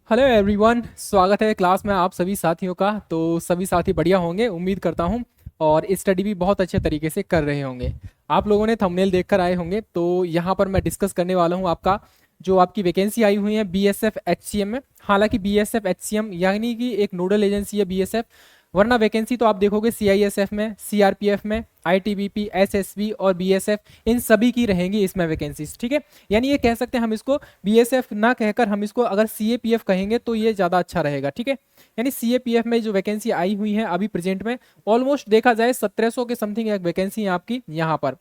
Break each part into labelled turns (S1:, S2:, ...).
S1: Hello everyone, स्वागत है class में आप सभी साथियों का। तो सभी साथी बढ़िया होंगे उम्मीद करता हूँ, और स्टडी भी बहुत अच्छे तरीके से कर रहे होंगे। आप लोगों ने थंबनेल देखकर आए होंगे, तो यहाँ पर मैं डिस्कस करने वाला हूँ आपका जो आपकी वैकेंसी आई हुई है बीएसएफ एचसीएम में। हालांकि बीएसएफ एचसीएम यानी कि एक नोडल एजेंसी है बीएसएफ, वरना वैकेंसी तो आप देखोगे सीआईएसएफ में, सीआरपीएफ में, आईटीबीपी, एसएसबी और बीएसएफ, इन सभी की रहेंगी इसमें वैकेंसीज। ठीक है, यानी ये कह सकते हैं हम इसको बीएसएफ ना कहकर हम इसको अगर सीएपीएफ कहेंगे तो ये ज़्यादा अच्छा रहेगा। ठीक है, यानी सीएपीएफ में जो वैकेंसी आई हुई है अभी प्रेजेंट में ऑलमोस्ट देखा जाए 1700 के समथिंग एक वैकेंसी है आपकी यहाँ पर।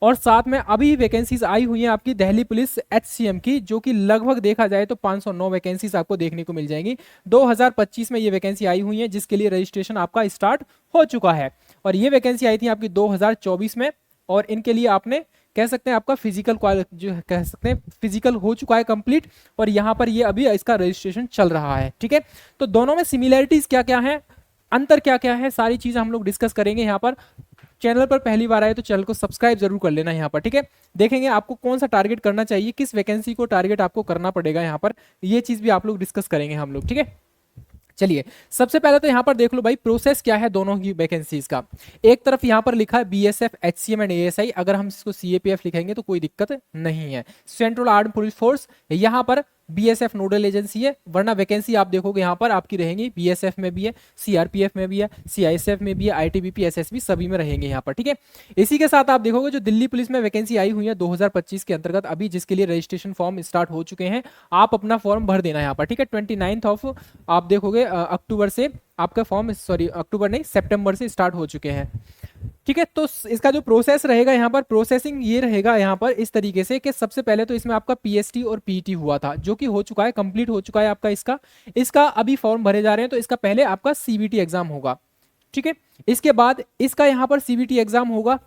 S1: और साथ में अभी वैकेंसीज आई हुई हैं आपकी दिल्ली पुलिस एचसीएम की, जो कि लगभग देखा जाए तो 509 वैकेंसीज आपको देखने को मिल जाएंगी। 2025 में ये वैकेंसी आई हुई है जिसके लिए रजिस्ट्रेशन आपका स्टार्ट हो चुका है। और ये वैकेंसी आई थी आपकी 2024 में, और इनके लिए आपने कह सकते हैं आपका फिजिकल जो कह सकते हैं फिजिकल हो चुका है कंप्लीट, और यहाँ पर ये अभी इसका रजिस्ट्रेशन चल रहा है। ठीक है, तो दोनों में सिमिलैरिटीज क्या क्या है, अंतर क्या क्या है, सारी चीजें हम लोग डिस्कस करेंगे यहाँ पर। चैनल पर पहली बार आए तो चैनल को सब्सक्राइब जरूर कर लेना यहाँ पर। ठीक है, देखेंगे आपको कौन सा टारगेट करना चाहिए, किस वैकेंसी को टारगेट आपको करना पड़ेगा यहाँ पर, ये चीज भी आप लोग डिस्कस करेंगे हम लोग। ठीक है, चलिए सबसे पहले तो यहाँ पर देख लो भाई प्रोसेस क्या है दोनों की वैकेंसीज का। एक तरफ यहाँ पर लिखा है बीएसएफ एचसीएम एंड एएसआई, अगर हम इसको सीएपीएफ लिखेंगे तो कोई दिक्कत नहीं है। सेंट्रल आर्म पुलिस फोर्स, यहाँ पर बीएसएफ नोडल एजेंसी है, वरना वैकेंसी आप देखोगे यहाँ पर आपकी रहेंगी बीएसएफ में भी है, सीआरपीएफ में भी है, सीआईएसएफ में भी है, आईटीबीपी, एसएसबी सभी में रहेंगे यहाँ पर। ठीक है, इसी के साथ आप देखोगे जो दिल्ली पुलिस में वैकेंसी आई हुई है 2025 के अंतर्गत अभी, जिसके लिए रजिस्ट्रेशन फॉर्म स्टार्ट हो चुके हैं। आप अपना फॉर्म भर देना यहाँ पर। ठीक है, 29 ऑफ आप देखोगे अक्टूबर से आपका फॉर्म, सॉरी अक्टूबर नहीं सितंबर से स्टार्ट हो चुके हैं। ठीक है, तो इसका जो प्रोसेस रहेगा यहाँ पर, प्रोसेसिंग ये रहेगा यहाँ पर इस तरीके से कि सबसे पहले तो इसमें आपका पीएसटी और पीटी हुआ था, जो कि हो चुका है, कंप्लीट हो चुका है आपका इसका इसका अभी फॉर्म भरे जा रहे हैं। तो इसका पहले आपका सीबीटी एग्जाम होगा। ठीक है, इसके बाद इसका यहाँ पर सीबीटी एग्जाम होगा।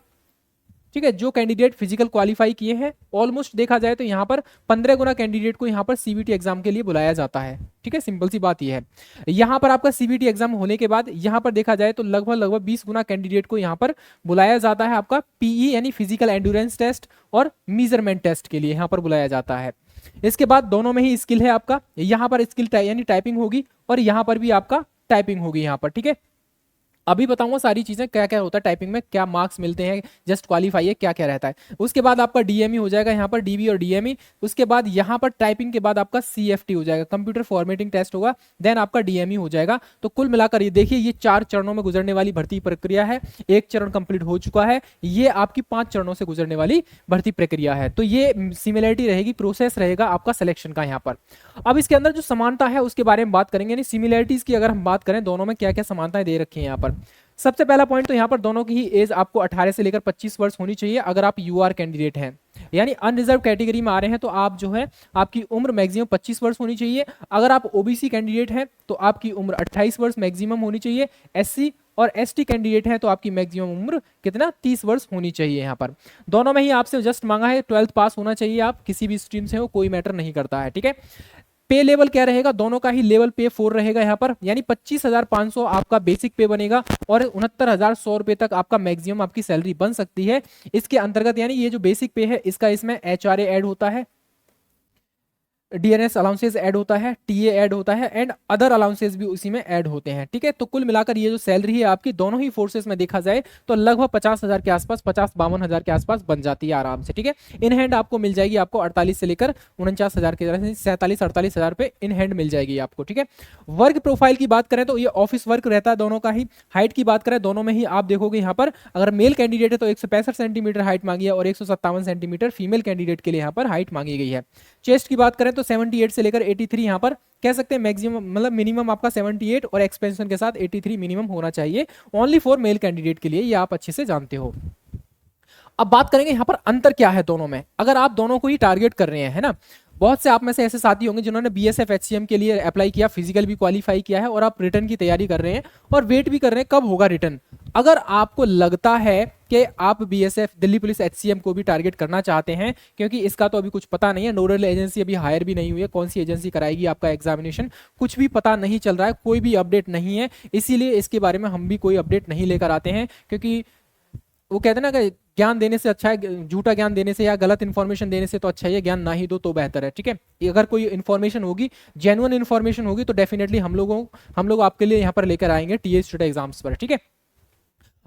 S1: ठीक है, जो कैंडिडेट फिजिकल क्वालिफाई किए हैं, ऑलमोस्ट देखा जाए तो यहाँ पर 15 गुना कैंडिडेट को यहाँ पर सीबीटी एग्जाम के लिए बुलाया जाता है। ठीक है, सिंपल सी बात यह है। यहाँ पर आपका सीबीटी एग्जाम होने के बाद यहाँ पर देखा जाए तो लगभग 20 गुना कैंडिडेट को यहाँ पर बुलाया जाता है आपका पीई यानी फिजिकल एंड्योरेंस टेस्ट और मेजरमेंट टेस्ट के लिए यहाँ पर बुलाया जाता है। इसके बाद दोनों में ही स्किल है आपका, यहाँ पर स्किल यानी टाइपिंग होगी और यहाँ पर भी आपका टाइपिंग होगी यहाँ पर। ठीक है, अभी बताऊंगा सारी चीजें क्या क्या होता है टाइपिंग में, क्या मार्क्स मिलते हैं, जस्ट क्वालिफाई है, क्या क्या रहता है। उसके बाद आपका डीएमई हो जाएगा यहाँ पर, डीबी और डीएमई। उसके बाद यहाँ पर टाइपिंग के बाद आपका सीएफटी हो जाएगा, कंप्यूटर फॉर्मेटिंग टेस्ट होगा, देन आपका डीएमई हो जाएगा। तो कुल मिलाकर ये देखिए ये 4 चरणों में गुजरने वाली भर्ती प्रक्रिया है। एक चरण कंप्लीट हो चुका है, ये आपकी 5 चरणों से गुजरने वाली भर्ती प्रक्रिया है। तो ये सिमिलरिटी रहेगी, प्रोसेस रहेगा आपका सिलेक्शन का यहाँ पर। अब इसके अंदर जो समानता है उसके बारे में बात करेंगे, यानी सिमिलरिटीज की अगर हम बात करें दोनों में क्या क्या समानताएं दे रखी है यहाँ पर। सबसे पहला पॉइंट तो यहाँ पर दोनों की ही एज आपको 18 से लेकर 25 वर्ष होनी चाहिए अगर आप यूआर कैंडिडेट हैं, यानी अनरिजर्व कैटेगरी में आ रहे हैं तो आप जो है आपकी उम्र मैक्सिमम 25 वर्ष होनी चाहिए। अगर आप ओबीसी कैंडिडेट हैं तो आपकी उम्र 28 वर्ष मैक्सिमम होनी चाहिए। एससी और एसटी कैंडिडेट हैं तो आपकी मैक्सिमम उम्र कितना 30 वर्ष होनी चाहिए। यहाँ पर दोनों में ही आपसे जस्ट मांगा है 12th पास होना चाहिए, आप किसी भी स्ट्रीम से हो कोई मैटर नहीं करता है। ठीक है, पे लेवल क्या रहेगा, दोनों का ही लेवल पे 4 रहेगा यहाँ पर, यानी 25,500 आपका बेसिक पे बनेगा और 69,100 रुपए तक आपका मैक्सिमम आपकी सैलरी बन सकती है इसके अंतर्गत। यानी ये जो बेसिक पे है इसका इसमें एचआरए ऐड होता है, डीएनएस अलाउंसेस ऐड होता है, टीए ऐड होता है एंड अदर अलाउंसेस भी उसी में ऐड होते हैं। ठीक है, तो कुल मिलाकर ये जो सैलरी है आपकी दोनों ही फोर्सेस में देखा जाए तो लगभग 50,000 के आसपास, 50-52 के आसपास बन जाती है आराम से। ठीक है, इन हैंड आपको मिल जाएगी आपको 48 से लेकर 49,000 के तरह 47-48,000 रुपए इन हैंड मिल जाएगी आपको। ठीक है, वर्क प्रोफाइल की बात करें तो ये ऑफिस वर्क रहता है दोनों का ही। हाइट की बात करें दोनों में ही आप देखोगे यहाँ पर अगर मेल कैंडिडेट है तो 165 सेंटीमीटर हाइट मांगी है और 157 सेंटीमीटर फीमेल कैंडिडेट के लिए यहाँ पर हाइट मांगी गई है। चेस्ट की बात करें तो 78 से लेकर 83 यहाँ पर कह सकते हैं मैक्सिमम, मतलब मिनिमम आपका 78 और एक्सपेंशन के साथ 83 मिनिमम होना चाहिए ओनली फॉर मेल कैंडिडेट के लिए, ये आप अच्छे से जानते हो। अब बात करेंगे यहाँ पर अंतर क्या है दोनों में, अगर आप दोनों को ही टारगेट कर रहे हैं, है ना। बहुत से आप में से ऐसे साथी होंगे जिन्होंने बीएसएफ एचसीएम के लिए अप्लाई किया, फिजिकल भी क्वालिफाई किया है और आप रिटर्न की तैयारी कर रहे हैं और वेट भी कर रहे हैं कब होगा रिटर्न। अगर आपको लगता है कि आप बीएसएफ दिल्ली पुलिस एचसीएम को भी टारगेट करना चाहते हैं, क्योंकि इसका तो अभी कुछ पता नहीं है, नोडल एजेंसी अभी हायर भी नहीं हुई है, कौन सी एजेंसी कराएगी आपका एग्जामिनेशन कुछ भी पता नहीं चल रहा है, कोई भी अपडेट नहीं है, इसीलिए इसके बारे में हम भी कोई अपडेट नहीं लेकर आते हैं। क्योंकि वो कहते हैं ना कि ज्ञान देने से अच्छा है, झूठा ज्ञान देने से या गलत इन्फॉर्मेशन देने से तो अच्छा है, ज्ञान ना ही दो तो बेहतर है, ठीक है। अगर कोई इन्फॉर्मेशन होगी, जेन्युइन इन्फॉर्मेशन होगी, तो डेफिनेटली हम लोग आपके लिए यहाँ पर लेकर आएंगे टीएस स्टूडेंट एग्जाम्स पर, ठीक है।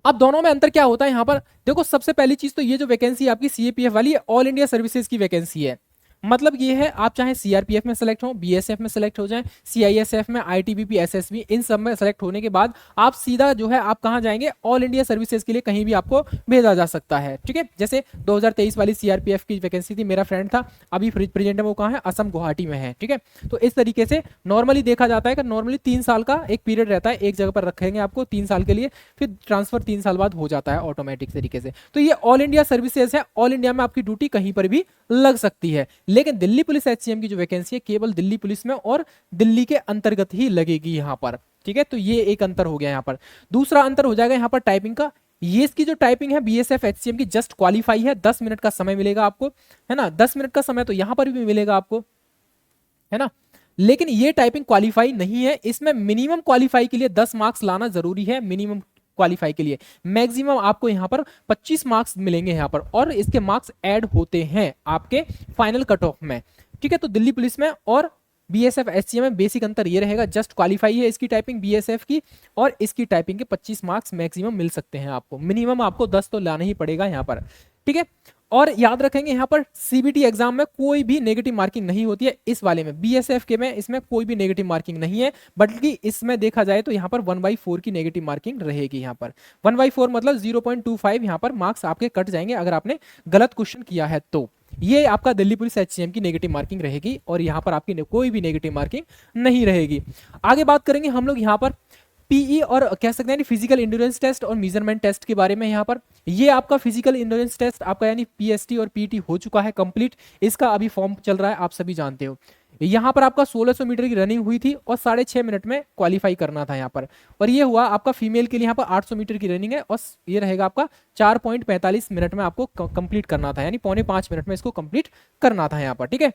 S1: अब दोनों में अंतर क्या होता है यहाँ पर, देखो सबसे पहली चीज तो ये जो वैकेंसी आपकी सीएपीएफ वाली है, ऑल इंडिया सर्विसेज की वैकेंसी है। मतलब ये है, आप चाहे सीआरपीएफ में सेलेक्ट हो, बीएसएफ में सेलेक्ट हो जाए, सीआईएसएफ में, आईटीबीपी, एसएसबी, इन सब में सेलेक्ट होने के बाद आप सीधा जो है आप कहां जाएंगे, ऑल इंडिया सर्विसेज के लिए कहीं भी आपको भेजा जा सकता है, ठीक है। जैसे 2023 वाली सीआरपीएफ की वैकेंसी थी, मेरा फ्रेंड था, अभी प्रेजेंट में वो कहाँ है, असम गुवाहाटी में है, ठीक है। तो इस तरीके से नॉर्मली देखा जाता है कि नॉर्मली 3 साल का एक पीरियड रहता है, एक जगह पर रखेंगे आपको 3 साल के लिए, फिर ट्रांसफर 3 साल बाद हो जाता है ऑटोमेटिक तरीके से। तो ये ऑल इंडिया सर्विसेज है, ऑल इंडिया में आपकी ड्यूटी कहीं पर भी लग सकती है। लेकिन दिल्ली पुलिस एचसीएम की जो वैकेंसी है केवल दिल्ली पुलिस में और दिल्ली के अंतर्गत ही लगेगी यहां पर, ठीक है। तो ये एक अंतर हो गया यहां पर। दूसरा अंतर हो जाएगा यहां पर टाइपिंग का। ये इसकी जो टाइपिंग है बीएसएफ एचसीएम की जस्ट क्वालिफाई है, 10 मिनट का समय मिलेगा आपको, है ना। 10 मिनट का समय तो यहां पर भी मिलेगा आपको, है ना। लेकिन ये टाइपिंग क्वालिफाई नहीं है, इसमें मिनिमम क्वालिफाई के लिए 10 मार्क्स लाना जरूरी है, मिनिमम क्वालिफाई के लिए। मैक्सिमम आपको यहां पर 25 मार्क्स मिलेंगे यहां पर, और इसके मार्क्स ऐड होते हैं आपके फाइनल कट ऑफ में, ठीक है। तो दिल्ली पुलिस में और बीएसएफ एचसीएम में बेसिक अंतर ये रहेगा, जस्ट क्वालिफाई है इसकी टाइपिंग बीएसएफ की, और इसकी टाइपिंग के 25 मार्क्स मैक्सिमम मिल सकते हैं आपको, मिनिमम आपको 10 तो लाना ही पड़ेगा यहां पर, ठीक है। और याद रखेंगे यहां पर सीबीटी एग्जाम में कोई भी नेगेटिव मार्किंग नहीं होती है, इस वाले में बीएसएफ के में इसमें कोई भी नेगेटिव मार्किंग नहीं है, बल्कि इसमें देखा जाए तो यहां पर 1/4 की नेगेटिव मार्किंग रहेगी। यहां पर 1/4 मतलब 0.25 यहां पर मार्क्स आपके कट जाएंगे अगर आपने गलत क्वेश्चन किया है तो। ये आपका दिल्ली पुलिस एचसीएम की नेगेटिव मार्किंग रहेगी, और यहां पर आपकी कोई भी नेगेटिव मार्किंग नहीं रहेगी। आगे बात करेंगे हम लोग यहां पर पीई और कह सकते हैं फिजिकल इंड्योरेंस टेस्ट और मेजरमेंट टेस्ट के बारे में। यहाँ पर ये आपका फिजिकल इंड्योरेंस टेस्ट आपका यानी पीएसटी और पीटी हो चुका है कंप्लीट, इसका अभी फॉर्म चल रहा है, आप सभी जानते हो। यहाँ पर आपका 1600 मीटर की रनिंग हुई थी और 6.5 मिनट में क्वालिफाई करना था यहाँ पर, और ये हुआ आपका फीमेल के लिए यहाँ पर 800 मीटर की रनिंग है, और ये रहेगा आपका 4.45 मिनट में आपको कंप्लीट करना था, यानी 4.25 मिनट में इसको कंप्लीट करना था यहाँ पर, ठीक है।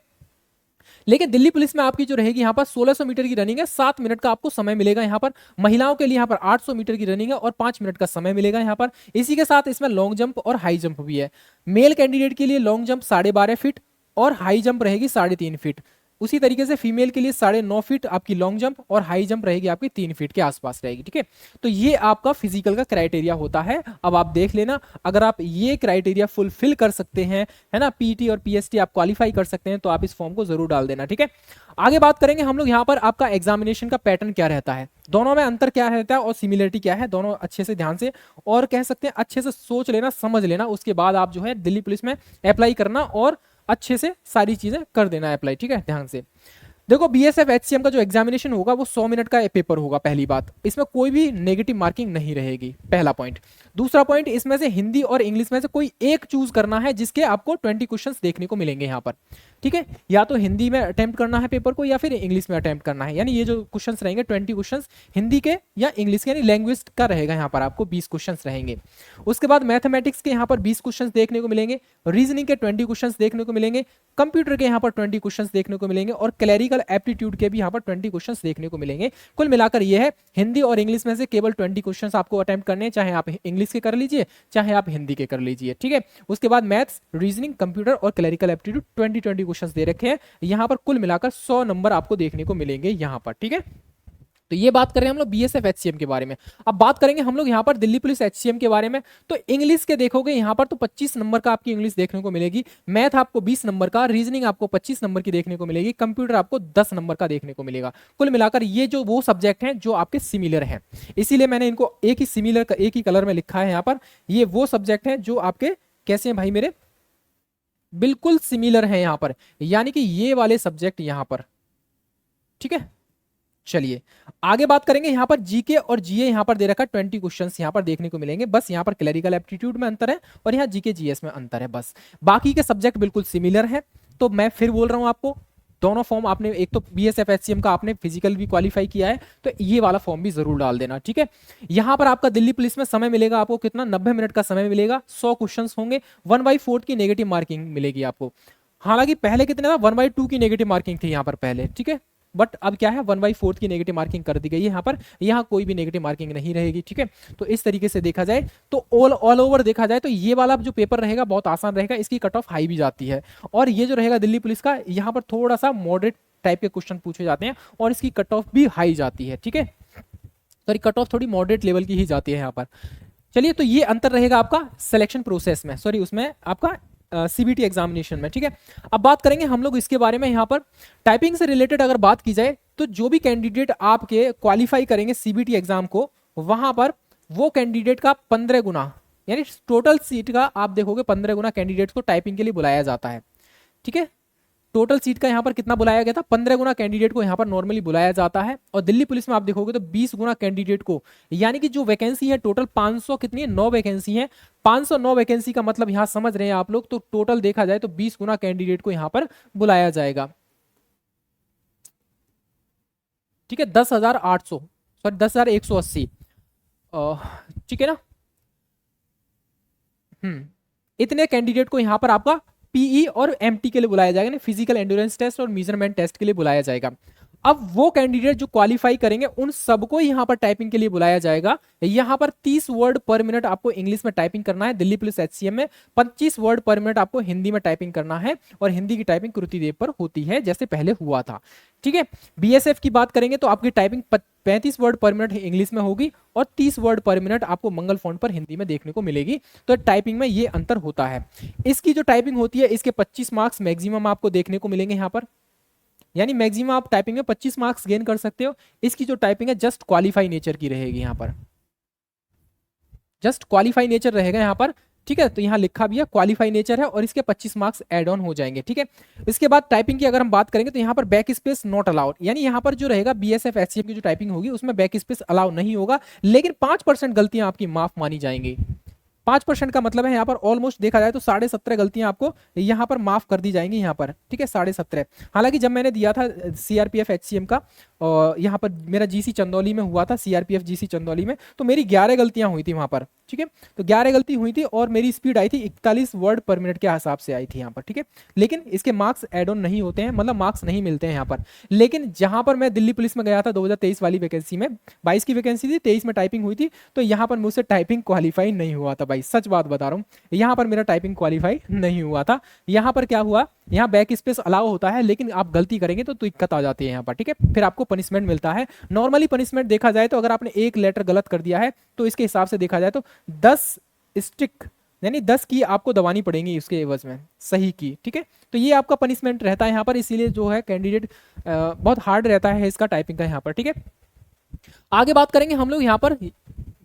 S1: लेकिन दिल्ली पुलिस में आपकी जो रहेगी यहाँ पर 1600 मीटर की रनिंग है, 7 मिनट का आपको समय मिलेगा यहाँ पर। महिलाओं के लिए यहाँ पर 800 मीटर की रनिंग है और 5 मिनट का समय मिलेगा यहाँ पर। इसी के साथ इसमें लॉन्ग जंप और हाई जंप भी है। मेल कैंडिडेट के लिए लॉन्ग जंप 12.5 फीट और हाई जंप रहेगी 3.5 फीट। उसी तरीके से फीमेल के लिए 9.5 फीट आपकी लॉन्ग जंप और हाई जंप रहेगी आपकी 3 फीट के आसपास रहेगी, ठीक है। तो ये आपका फिजिकल का क्राइटेरिया होता है। अब आप देख लेना, अगर आप ये क्राइटेरिया फुलफिल कर सकते हैं, है ना, पीटी और पीएसटी आप क्वालिफाई कर सकते हैं, तो आप इस फॉर्म को जरूर डाल देना, ठीक है। आगे बात करेंगे हम लोग यहाँ पर आपका एग्जामिनेशन का पैटर्न क्या रहता है, दोनों में अंतर क्या रहता है और सिमिलरिटी क्या है, दोनों अच्छे से ध्यान से और कह सकते हैं अच्छे से सोच लेना, समझ लेना, उसके बाद आप जो है दिल्ली पुलिस में अप्लाई करना और अच्छे से सारी चीजें कर देना है अप्लाई, ठीक है, ध्यान से। देखो बीएसएफ एचसीएम का जो एग्जामिनेशन होगा वो 100 मिनट का पेपर होगा। पहली बात, इसमें कोई भी नेगेटिव मार्किंग नहीं रहेगी, पहला पॉइंट। दूसरा पॉइंट, इसमें से हिंदी और इंग्लिश में से कोई एक चूज करना है जिसके आपको 20 क्वेश्चंस देखने को मिलेंगे यहाँ पर, ठीक है। या तो हिंदी में अटेम्प्ट करना है पेपर को या फिर इंग्लिश में अटेम्प्ट करना है, यानी ये जो क्वेश्चंस रहेंगे 20 क्वेश्चंस हिंदी के या इंग्लिश के, यानी लैंग्वेज का रहेगा यहाँ पर आपको 20 क्वेश्चंस रहेंगे। उसके बाद मैथमेटिक्स के यहाँ पर 20 क्वेश्चंस देखने को मिलेंगे, रीजनिंग के 20 क्वेश्चंस देखने को मिलेंगे, कंप्यूटर के यहाँ पर 20 क्वेश्चंस देखने को मिलेंगे, और क्लैरिकल एप्टीट्यूड के भी यहाँ पर 20 क्वेश्चंस देखने को मिलेंगे। कुल मिलाकर ये है, हिंदी और इंग्लिश में से केवल 20 क्वेश्चंस आपको अटेम्प्ट करने हैं, चाहे आप इंग्लिश के कर लीजिए चाहे आप हिंदी के कर लीजिए, ठीक है। उसके बाद मैथ्स, रीजनिंग, कंप्यूटर और क्लैरिकल एप्टीट्यूड 20 क्वेश्चंस दे रखे हैं यहाँ पर। कुल मिलाकर 100 नंबर आपको देखने को मिलेंगे यहाँ पर, ठीक है। तो ये बात कर रहे हैं हम लोग बीएसएफ एचसीएम के बारे में। अब बात करेंगे हम लोग यहाँ पर दिल्ली पुलिस एचसीएम के बारे में। तो इंग्लिश के देखोगे यहाँ पर तो 25 नंबर का आपकी इंग्लिश देखने को मिलेगी, मैथ आपको 20 नंबर का, रीजनिंग आपको 25 नंबर की देखने को मिलेगी, कंप्यूटर आपको 10 नंबर का देखने को मिलेगा। कुल मिलाकर ये जो वो सब्जेक्ट हैं जो आपके सिमिलर हैं, इसीलिए मैंने इनको एक ही सिमिलर एक ही कलर में लिखा है यहाँ पर। ये वो सब्जेक्ट हैं जो आपके कैसे हैं भाई मेरे, बिल्कुल सिमिलर है यहाँ पर, यानी कि ये वाले सब्जेक्ट यहाँ पर, ठीक है। चलिए आगे बात करेंगे। यहाँ पर जीके और जीए यहाँ पर दे रखा है 20 क्वेश्चंस यहाँ पर देखने को मिलेंगे, बस यहाँ पर क्लरिकल एप्टीट्यूड में अंतर है और यहाँ जीके जीएस में अंतर है, बस बाकी के सब्जेक्ट बिल्कुल सिमिलर है। तो मैं फिर बोल रहा हूँ आपको, दोनों फॉर्म आपने, एक तो बीएसएफ एचसीएम का आपने फिजिकल भी क्वालिफाई किया है तो ये वाला फॉर्म भी जरूर डाल देना, ठीक है। यहाँ पर आपका दिल्ली पुलिस में समय मिलेगा आपको कितना, 90 मिनट का समय मिलेगा, 100 क्वेश्चन होंगे, 1/4 की नेगेटिव मार्किंग मिलेगी आपको। हालांकि पहले कितने था, 1/2 की नेगेटिव मार्किंग थी यहाँ पर पहले, ठीक है। बट अब क्या है 1/4 की नेगेटिव मार्किंग कर दी गई है यहाँ पर, यहाँ कोई भी नेगेटिव मार्किंग नहीं रहेगी। ठीक है, तो इस तरीके से देखा जाए तो ऑल ओवर देखा जाए तो ये वाला जो पेपर रहेगा बहुत आसान रहेगा, इसकी कट ऑफ हाई भी जाती है। और ये जो रहेगा दिल्ली पुलिस का, यहाँ पर थोड़ा सा मॉडरेट टाइप के क्वेश्चन पूछे जाते हैं और इसकी कट ऑफ भी हाई जाती है। ठीक है, सॉरी कट ऑफ थोड़ी मॉडरेट लेवल की ही जाती है यहाँ पर। चलिए, तो ये अंतर रहेगा आपका सिलेक्शन प्रोसेस में, सॉरी उसमें आपका सीबीटी एग्जामिनेशन में। ठीक है, अब बात करेंगे हम लोग इसके बारे में। यहाँ पर टाइपिंग से रिलेटेड अगर बात की जाए तो जो भी कैंडिडेट आपके क्वालिफाई करेंगे सीबीटी एग्जाम को, वहां पर वो कैंडिडेट का 15 गुना, यानी टोटल सीट का आप देखोगे 15 गुना कैंडिडेट्स को टाइपिंग के लिए बुलाया जाता है। ठीक है, टोटल सीट का यहाँ पर कितना बुलाया गया था, 15 गुना कैंडिडेट को यहाँ पर नॉर्मली बुलाया जाता है। और दिल्ली पुलिस में आप देखोगे तो 20 गुना कैंडिडेट को, यानी कि जो वैकेंसी है टोटल 500 कितनी है, 9 वैकेंसी है। 509 वैकेंसी का मतलब यहाँ समझ रहे हैं आप लोग, तो टोटल देखा जाए तो 20 गुना कैंडिडेट को यहाँ पर बुलाया जाएगा। ठीक है, 10,800 सॉरी 10,180, ठीक है ना। इतने कैंडिडेट को यहाँ पर आपका पीई और एमटी के लिए बुलाया जाएगा, फिजिकल एंड्योरेंस टेस्ट और मेजरमेंट टेस्ट के लिए बुलाया जाएगा। अब वो कैंडिडेट जो क्वालिफाई करेंगे उन सबको यहाँ पर टाइपिंग के लिए बुलाया जाएगा। यहाँ पर 30 वर्ड पर मिनट आपको इंग्लिश में टाइपिंग करना है दिल्ली पुलिस एचसीएम में, 25 वर्ड पर मिनट आपको हिंदी में टाइपिंग करना है, और हिंदी की टाइपिंग कृतिदेव पर होती है जैसे पहले हुआ था। ठीक है, बीएसएफ की बात करेंगे तो आपकी टाइपिंग 35 वर्ड पर मिनट इंग्लिश में होगी और 30 वर्ड पर मिनट आपको मंगल फॉन्ट पर हिंदी में देखने को मिलेगी। तो टाइपिंग में ये अंतर होता है। इसकी जो टाइपिंग होती है इसके 25 मार्क्स मैक्सिमम आपको देखने को मिलेंगे यहाँ पर, यानी मैक्सिमम आप टाइपिंग में 25 मार्क्स गेन कर सकते हो। इसकी जो टाइपिंग है जस्ट क्वालिफाई नेचर की रहेगी, यहाँ पर जस्ट क्वालिफाई नेचर रहेगा यहाँ पर। ठीक है, तो यहाँ लिखा भी है क्वालिफाई नेचर है और इसके 25 मार्क्स एड ऑन हो जाएंगे। ठीक है, इसके बाद टाइपिंग की अगर हम बात करेंगे तो यहाँ पर बैक स्पेस नॉट अलाउड, यानी यहाँ पर जो रहेगा बीएसएफ एचसीएम की जो टाइपिंग होगी उसमें बैक स्पेस अलाउ नहीं होगा, लेकिन 5% गलतियां आपकी माफ मानी जाएंगी। 5% का मतलब है यहाँ पर ऑलमोस्ट देखा जाए तो 17.5 गलतियां आपको यहाँ पर माफ कर दी जाएंगी यहाँ पर। ठीक है, 17.5। हालांकि जब मैंने दिया था सीआरपीएफ एचसीएम का, और यहाँ पर मेरा जीसी चंदौली में हुआ था, सीआरपीएफ जीसी चंदौली में, तो मेरी 11 गलतियां हुई थी वहां पर। ठीक है, तो 11 गलती हुई थी और मेरी स्पीड आई थी 41 वर्ड पर मिनट के हिसाब से आई थी यहाँ पर। ठीक है, लेकिन इसके मार्क्स एड ऑन नहीं होते हैं, मतलब मार्क्स नहीं मिलते हैं यहाँ पर। लेकिन जहां पर मैं दिल्ली पुलिस में गया था 2023 वाली वैकेंसी में, 22 की वैकेंसी थी, 23 में टाइपिंग हुई थी, तो यहाँ पर मुझसे टाइपिंग क्वालिफाई नहीं हुआ था भाई, सच बात बता रहा हूँ, यहाँ पर मेरा टाइपिंग क्वालिफाई नहीं हुआ था। यहाँ पर क्या हुआ, यहाँ बैक स्पेस अलाउ होता है लेकिन आप गलती करेंगे तो दिक्कत आ जाती है यहाँ पर। ठीक है, फिर आपको पनिशमेंट मिलता है। नॉर्मली पनिशमेंट देखा जाए तो अगर आपने एक लेटर गलत कर दिया है तो इसके हिसाब से देखा जाए तो 10 स्टिक यानी 10 की आपको दबानी पड़ेगी उसके एवज में, सही की। ठीक है, तो ये आपका पनिशमेंट रहता है यहाँ पर, इसीलिए जो है कैंडिडेट बहुत हार्ड रहता है इसका टाइपिंग का यहाँ पर। ठीक है, आगे बात करेंगे हम लोग यहाँ पर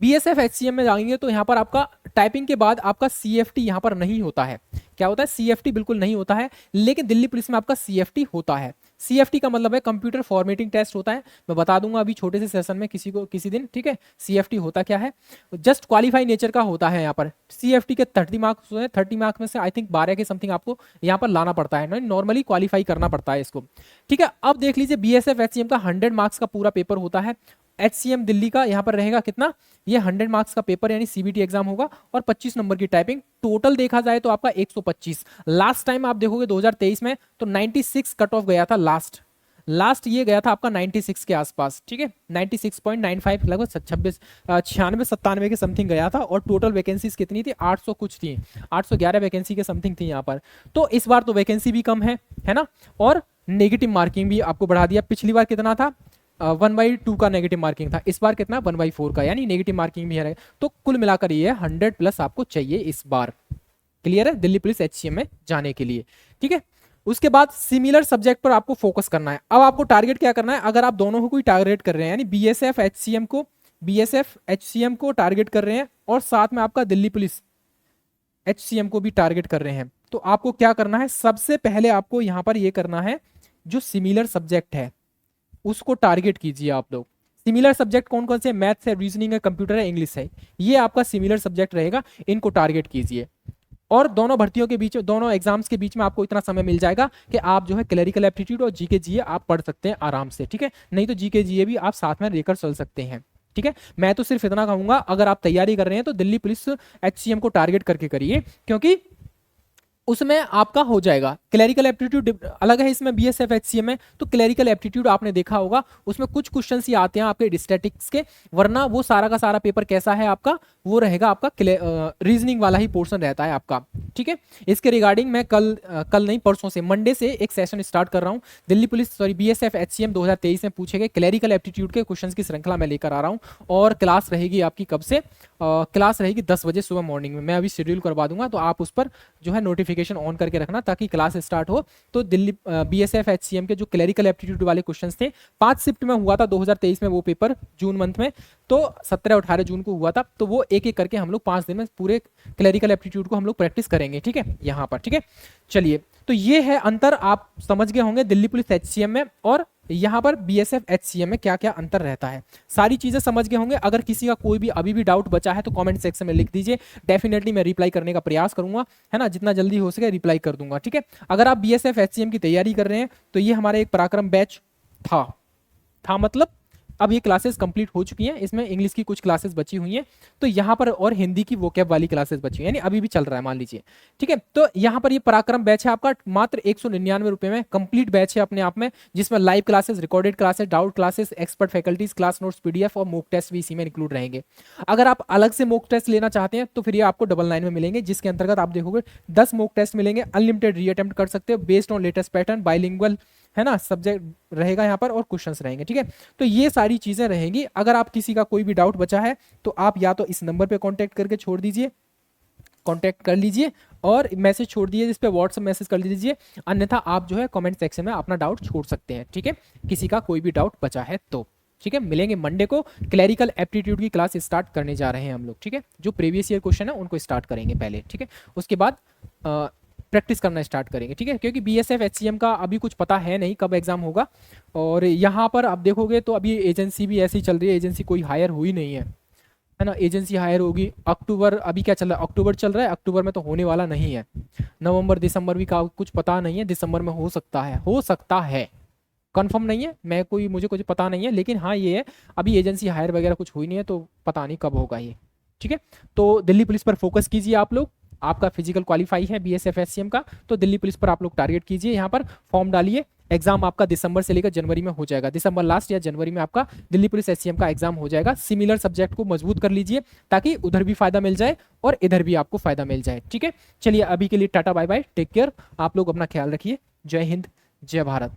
S1: बीएसएफ एचसीएम में जाएंगे तो यहाँ पर आपका टाइपिंग के बाद आपका सीएफटी यहाँ पर नहीं होता है। क्या होता है, सीएफटी बिल्कुल नहीं होता है, लेकिन दिल्ली पुलिस में आपका सीएफटी होता है। सीएफटी का मतलब है कंप्यूटर फॉर्मेटिंग टेस्ट होता है, मैं बता दूंगा अभी छोटे से सेशन में किसी दिन। ठीक है, सीएफटी होता क्या है, जस्ट क्वालिफाई नेचर का होता है यहाँ पर। सीएफटी के 30 मार्क्स है, 30 मार्क्स में से आई थिंक 12 के समथिंग आपको यहाँ पर लाना पड़ता है, नॉर्मली क्वालिफाई करना पड़ता है इसको। ठीक है, अब देख लीजिए बीएसएफ एचसीएम का 100 मार्क्स का पूरा पेपर होता है। एचसीएम दिल्ली का यहाँ पर रहेगा कितना, ये 100 मार्क्स का पेपर यानी सीबीटी एग्जाम होगा और 25 नंबर की टाइपिंग। टोटल देखा जाए तो आपका 125। लास्ट टाइम आप देखोगे 2023 में तो 96 कट ऑफ गया था, लास्ट ये गया था आपका 96 के आसपास। ठीक है, 96.95 लगभग 96 96 97 के समथिंग गया था। और टोटल वैकेंसीज कितनी थी, 800 कुछ थी, 811 वैकेंसी के समथिंग थी यहाँ पर। तो इस बार तो वैकेंसी भी कम है ना, और नेगेटिव मार्किंग भी आपको बढ़ा दिया। पिछली बार कितना था, 1/2 का नेगेटिव मार्किंग था, इस बार कितना 1/4 का, यानी नेगेटिव मार्किंग भी है। तो कुल मिलाकर ये 100+ आपको चाहिए इस बार। क्लियर है, दिल्ली पुलिस एचसीएम में जाने के लिए। ठीक है, उसके बाद सिमिलर सब्जेक्ट पर आपको फोकस करना है। अब आपको टारगेट क्या करना है, अगर आप दोनों को कोई टारगेट कर रहे हैं, यानी बीएसएफ एचसीएम को टारगेट कर रहे हैं और साथ में आपका दिल्ली पुलिस एचसीएम को भी टारगेट कर रहे हैं, तो आपको क्या करना है, सबसे पहले आपको यहां पर यह करना है, जो सिमिलर सब्जेक्ट है उसको टारगेट कीजिए आप लोग। सिमिलर सब्जेक्ट कौन कौन से, मैथ्स है, रीजनिंग है, कंप्यूटर है, इंग्लिश है, ये आपका सिमिलर सब्जेक्ट रहेगा, इनको टारगेट कीजिए। और दोनों भर्तियों के बीच, दोनों एग्जाम्स के बीच में आपको इतना समय मिल जाएगा कि आप जो है क्लरिकल एप्टीट्यूड और जीके जीए आप पढ़ सकते हैं आराम से। ठीक है, नहीं तो जीके जीए भी आप साथ में लेकर चल सकते हैं। ठीक है, मैं तो सिर्फ इतना कहूंगा, अगर आप तैयारी कर रहे हैं तो दिल्ली पुलिस एचसीएम को टारगेट करके करिए, क्योंकि उसमें आपका हो जाएगा। क्लरिकल एप्टीट्यूड अलग है, इसमें बीएसएफ एचसीएम में तो क्लरिकल एप्टीट्यूड आपने देखा होगा, उसमें कुछ क्वेश्चंस ही आते हैं आपके स्टैटिक्स के, वरना वो सारा का सारा पेपर कैसा है आपका, वो रहेगा आपका रीजनिंग वाला ही पोर्शन रहता है आपका। ठीक है, इसके रिगार्डिंग मैं कल नहीं परसों से, मंडे से एक सेशन स्टार्ट कर रहा हूँ। Delhi police sorry BSF HCM 2023 में पूछे गए क्लरिकल एप्टीट्यूड के क्वेश्चंस की श्रृंखला में लेकर आ रहा हूँ। और क्लास रहेगी आपकी कब से, क्लास रहेगी 10 बजे सुबह मॉर्निंग में। मैं अभी शेड्यूल करवा दूंगा, तो आप उस पर जो है नोटिफिकेशन ऑन करके रखना, ताकि क्लास स्टार्ट हो तो दिल्ली बीएसएफ एचसीएम के जो क्लरिकल एप्टीट्यूड वाले क्वेश्चंस थे 5 शिफ्ट में हुआ था 2023 में वो पेपर, जून मंथ में, तो 17-18 जून को हुआ था। तो वो एक एक करके हम लोग 5 दिन में पूरे क्लरिकल एप्टीट्यूड को हम लोग प्रैक्टिस करेंगे। ठीक है, यहाँ पर। ठीक है, चलिए, तो ये है अंतर, आप समझ गए होंगे दिल्ली पुलिस एचसीएम में और यहाँ पर बीएसएफ एचसीएम में क्या क्या अंतर रहता है, सारी चीजें समझ गए होंगे। अगर किसी का कोई भी अभी भी डाउट बचा है तो कमेंट सेक्शन में लिख दीजिए, डेफिनेटली मैं रिप्लाई करने का प्रयास करूंगा, है ना, जितना जल्दी हो सके रिप्लाई कर दूंगा। ठीक है, अगर आप बीएसएफ एचसीएम की तैयारी कर रहे हैं तो ये हमारा एक पराक्रम बैच था मतलब अब ये क्लासेस कंप्लीट हो चुकी हैं, इसमें इंग्लिश की कुछ क्लासेस बची हुई हैं, तो यहाँ पर और हिंदी की वोकैब वाली क्लासेस बची हुई हैं, यानी अभी भी चल रहा है मान लीजिए। ठीक है, तो यहाँ पर ये पराक्रम बैच है आपका, मात्र 199 रुपए में कंप्लीट बैच है अपने आप में, जिसमें live classes, recorded classes, doubt classes, expert faculties, class notes, PDF और मॉक टेस्ट भी इसी में इंक्लूड रहेंगे। अगर आप अलग से मॉक टेस्ट लेना चाहते हैं तो फिर ये आपको 99 में मिलेंगे, जिसके अंतर्गत आप देखोगे 10 मॉक टेस्ट मिलेंगे, अनलिमिटेड रीअटेम्प्ट कर सकते हो based on latest pattern, bilingual, है ना, सब्जेक्ट रहेगा यहाँ पर और क्वेश्चंस रहेंगे। ठीक है, तो ये सारी चीजें रहेंगी। अगर आप किसी का कोई भी डाउट बचा है तो आप या तो इस नंबर पे कांटेक्ट करके छोड़ दीजिए, कांटेक्ट कर लीजिए और मैसेज छोड़ दीजिए, जिस पे व्हाट्सएप मैसेज कर दीजिए, अन्यथा आप जो है कमेंट सेक्शन में अपना डाउट छोड़ सकते हैं। ठीक है, किसी का कोई भी डाउट बचा है तो। ठीक है, मिलेंगे मंडे को, क्लरिकल एप्टीट्यूड की क्लास स्टार्ट करने जा रहे हैं हम लोग। ठीक है, जो प्रीवियस ईयर क्वेश्चन है उनको स्टार्ट करेंगे पहले। ठीक है, उसके बाद प्रैक्टिस करना स्टार्ट करेंगे। ठीक है, क्योंकि बीएसएफ एचसीएम का अभी कुछ पता है नहीं कब एग्जाम होगा, और यहाँ पर आप देखोगे तो अभी एजेंसी भी ऐसी चल रही है, एजेंसी कोई हायर हुई नहीं है ना, एजेंसी हायर होगी अक्टूबर, अभी क्या चल रहा है, अक्टूबर चल रहा है, अक्टूबर में तो होने वाला नहीं है, नवंबर दिसंबर भी का कुछ पता नहीं है, दिसंबर में हो सकता है, कंफर्म नहीं है, मुझे कुछ पता नहीं है, लेकिन हाँ ये है अभी एजेंसी हायर वगैरह कुछ हुई नहीं है, तो पता नहीं कब होगा ये। ठीक है, तो दिल्ली पुलिस पर फोकस कीजिए आप लोग, आपका फिजिकल क्वालिफाई है बीएसएफ एचसीएम का, तो दिल्ली पुलिस पर आप लोग टारगेट कीजिए, यहाँ पर फॉर्म डालिए, एग्जाम आपका दिसंबर से लेकर जनवरी में हो जाएगा, दिसंबर लास्ट या जनवरी में आपका दिल्ली पुलिस एचसीएम का एग्जाम हो जाएगा। सिमिलर सब्जेक्ट को मजबूत कर लीजिए ताकि उधर भी फायदा मिल जाए और इधर भी आपको फायदा मिल जाए। ठीक है, चलिए अभी के लिए tata bye bye, take care, आप लोग अपना ख्याल रखिए, जय हिंद, जय भारत।